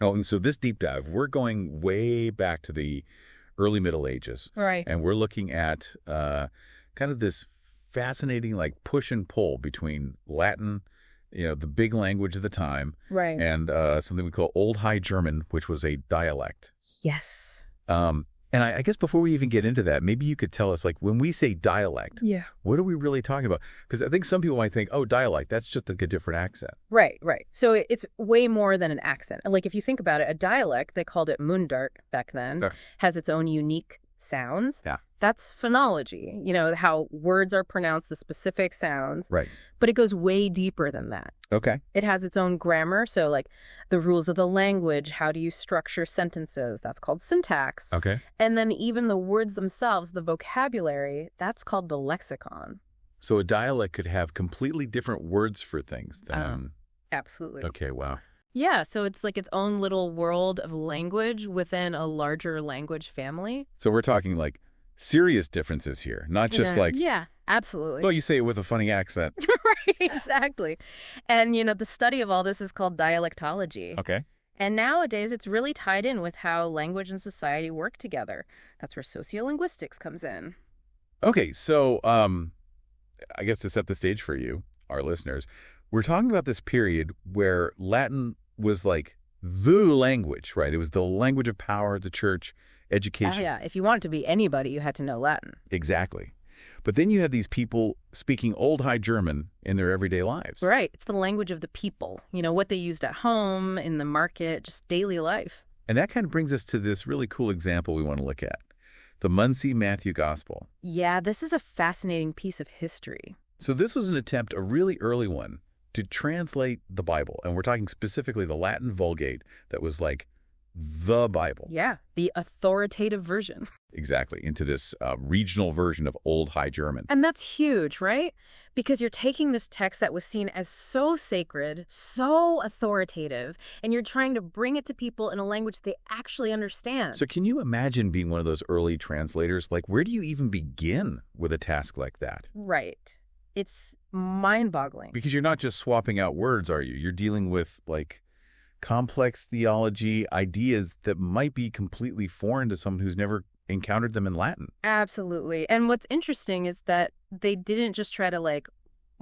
Oh, and so this deep dive, we're going way back to the early Middle Ages. Right. And we're looking at kind of this fascinating like push and pull between Latin, the big language of the time, Right. and something we call Old High German, which was a dialect. Yes. And I guess before we even get into that, maybe you could tell us, like, when we say dialect, Yeah. what are we really talking about? Because I think some people might think, oh, dialect, that's just like a different accent. Right. So it's way more than an accent. Like, if you think about it, a dialect, they called it Mundart back then, has its own unique sounds. Yeah. That's phonology, how words are pronounced, the specific sounds. Right. But it goes way deeper than that. Okay. It has its own grammar. So, like, the rules of the language, how do you structure sentences? That's called syntax. Okay. And then even the words themselves, the vocabulary, that's called the lexicon. So a dialect could have completely different words for things than... Absolutely. Okay, wow. Yeah, so it's like its own little world of language within a larger language family. So we're talking like serious differences here, not just like... Yeah, absolutely. Well, you say it with a funny accent. Right, exactly. And, the study of all this is called dialectology. Okay. And nowadays, it's really tied in with how language and society work together. That's where sociolinguistics comes in. Okay, so I guess to set the stage for you, our listeners, we're talking about this period where Latin was like the language, right? It was the language of power, the church, education. Oh, yeah. If you wanted to be anybody, you had to know Latin. Exactly. But then you had these people speaking Old High German in their everyday lives. Right. It's the language of the people, what they used at home, in the market, just daily life. And that kind of brings us to this really cool example we want to look at, the Mondsee Matthew Gospel. Yeah, this is a fascinating piece of history. So this was an attempt, a really early one, to translate the Bible. And we're talking specifically the Latin Vulgate that was like the Bible. Yeah, the authoritative version. Exactly, into this regional version of Old High German. And that's huge, right? Because you're taking this text that was seen as so sacred, so authoritative, and you're trying to bring it to people in a language they actually understand. So can you imagine being one of those early translators? Like, where do you even begin with a task like that? Right. It's mind-boggling. Because you're not just swapping out words, are you? You're dealing with, like, complex theology, ideas that might be completely foreign to someone who's never encountered them in Latin. Absolutely. And what's interesting is that they didn't just try to, like,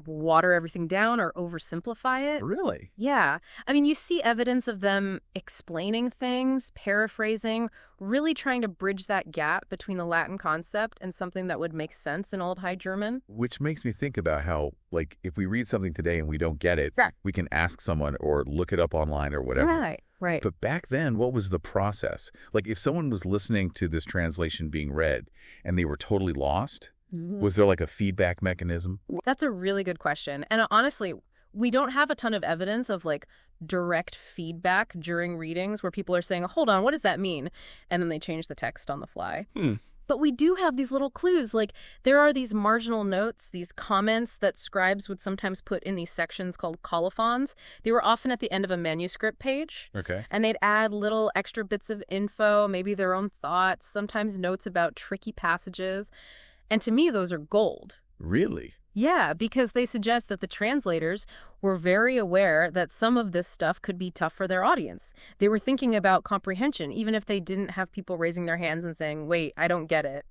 water everything down or oversimplify it. Really? Yeah. I mean, you see evidence of them explaining things, paraphrasing, really trying to bridge that gap between the Latin concept and something that would make sense in Old High German. Which makes me think about how, like, if we read something today and we don't get it, we can ask someone or look it up online or whatever. Right. But back then, what was the process? Like, if someone was listening to this translation being read and they were totally lost, was there like a feedback mechanism? That's a really good question. And honestly, we don't have a ton of evidence of like direct feedback during readings where people are saying, hold on, what does that mean? And then they change the text on the fly. But we do have these little clues. Like, there are these marginal notes, these comments that scribes would sometimes put in these sections called colophons. They were often at the end of a manuscript page. Okay. And they'd add little extra bits of info, maybe their own thoughts, sometimes notes about tricky passages. And to me, those are gold. Really? Yeah, because they suggest that the translators were very aware that some of this stuff could be tough for their audience. They were thinking about comprehension, even if they didn't have people raising their hands and saying, wait, I don't get it.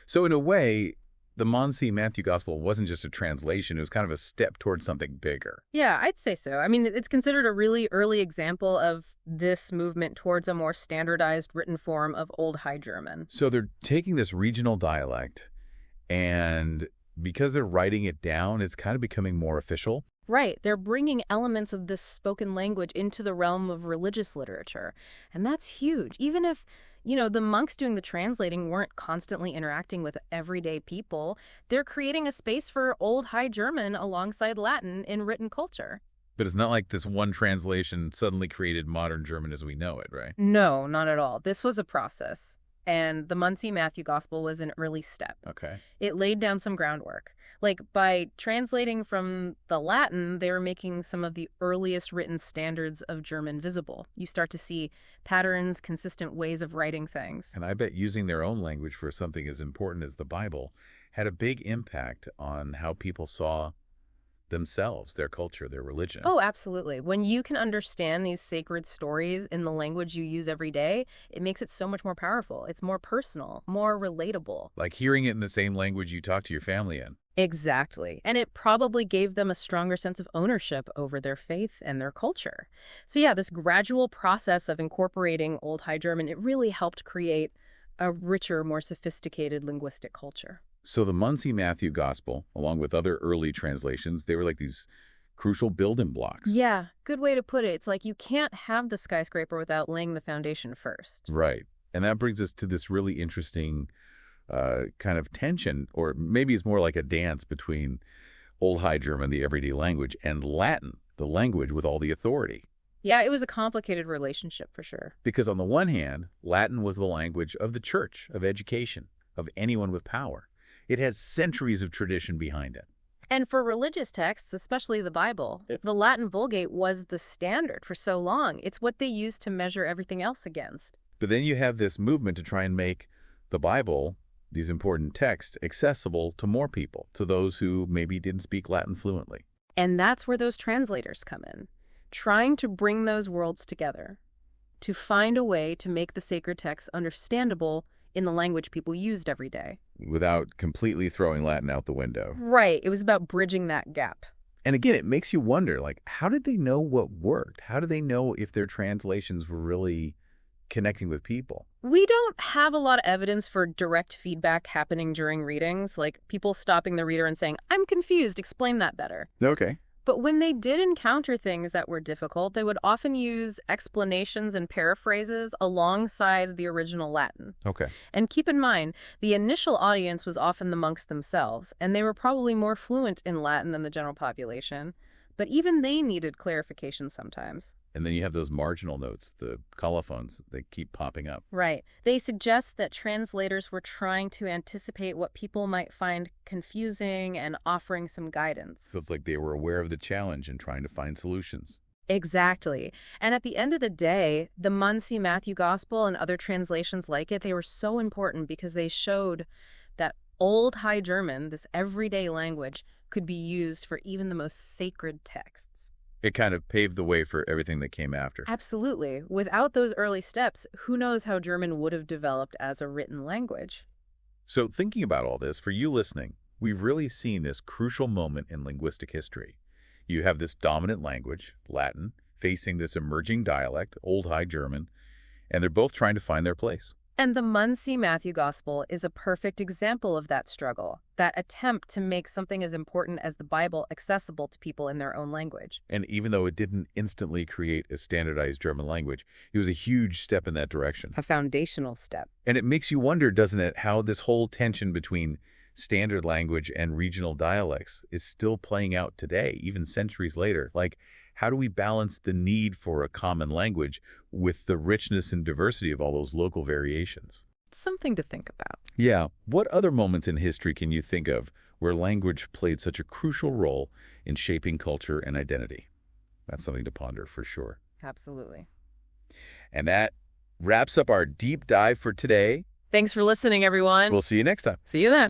So in a way, the Mondsee Matthew Gospel wasn't just a translation. It was kind of a step towards something bigger. Yeah, I'd say so. I mean, it's considered a really early example of this movement towards a more standardized written form of Old High German. So they're taking this regional dialect, and because they're writing it down, it's kind of becoming more official. Right. They're bringing elements of this spoken language into the realm of religious literature. And that's huge. Even if, the monks doing the translating weren't constantly interacting with everyday people, they're creating a space for Old High German alongside Latin in written culture. But it's not like this one translation suddenly created modern German as we know it, right? No, not at all. This was a process. And the Mondsee Matthew Gospel was an early step. Okay. It laid down some groundwork. Like, by translating from the Latin, they were making some of the earliest written standards of German visible. You start to see patterns, consistent ways of writing things. And I bet using their own language for something as important as the Bible had a big impact on how people saw themselves, their culture, their religion. Oh, absolutely. When you can understand these sacred stories in the language you use every day, it makes it so much more powerful. It's more personal, more relatable. Like hearing it in the same language you talk to your family in. Exactly. And it probably gave them a stronger sense of ownership over their faith and their culture. So yeah, this gradual process of incorporating Old High German, it really helped create a richer, more sophisticated linguistic culture. So the Mondsee Matthew Gospel, along with other early translations, they were like these crucial building blocks. Yeah, good way to put it. It's like you can't have the skyscraper without laying the foundation first. Right. And that brings us to this really interesting kind of tension, or maybe it's more like a dance between Old High German, the everyday language, and Latin, the language with all the authority. Yeah, it was a complicated relationship for sure. Because on the one hand, Latin was the language of the church, of education, of anyone with power. It has centuries of tradition behind it. And for religious texts, especially the Bible, the Latin Vulgate was the standard for so long. It's what they used to measure everything else against. But then you have this movement to try and make the Bible, these important texts, accessible to more people, to those who maybe didn't speak Latin fluently. And that's where those translators come in, trying to bring those worlds together, to find a way to make the sacred texts understandable in the language people used every day. Without completely throwing Latin out the window. Right. It was about bridging that gap. And again, it makes you wonder, like, how did they know what worked? How did they know if their translations were really connecting with people? We don't have a lot of evidence for direct feedback happening during readings, like people stopping the reader and saying, "I'm confused, explain that better." Okay. But when they did encounter things that were difficult, they would often use explanations and paraphrases alongside the original Latin. Okay. And keep in mind, the initial audience was often the monks themselves, and they were probably more fluent in Latin than the general population. But even they needed clarification sometimes. And then you have those marginal notes, the colophons, they keep popping up. Right. They suggest that translators were trying to anticipate what people might find confusing and offering some guidance. So it's like they were aware of the challenge and trying to find solutions. Exactly. And at the end of the day, the Mondsee Matthew Gospel and other translations like it, they were so important because they showed that Old High German, this everyday language, could be used for even the most sacred texts. It kind of paved the way for everything that came after. Absolutely. Without those early steps, who knows how German would have developed as a written language? So thinking about all this, for you listening, we've really seen this crucial moment in linguistic history. You have this dominant language, Latin, facing this emerging dialect, Old High German, and they're both trying to find their place. And the Mondsee Matthew Gospel is a perfect example of that struggle, that attempt to make something as important as the Bible accessible to people in their own language. And even though it didn't instantly create a standardized German language, it was a huge step in that direction. A foundational step. And it makes you wonder, doesn't it, how this whole tension between standard language and regional dialects is still playing out today, even centuries later. Like, how do we balance the need for a common language with the richness and diversity of all those local variations? Something to think about. Yeah. What other moments in history can you think of where language played such a crucial role in shaping culture and identity? That's something to ponder for sure. Absolutely. And that wraps up our deep dive for today. Thanks for listening, everyone. We'll see you next time. See you then.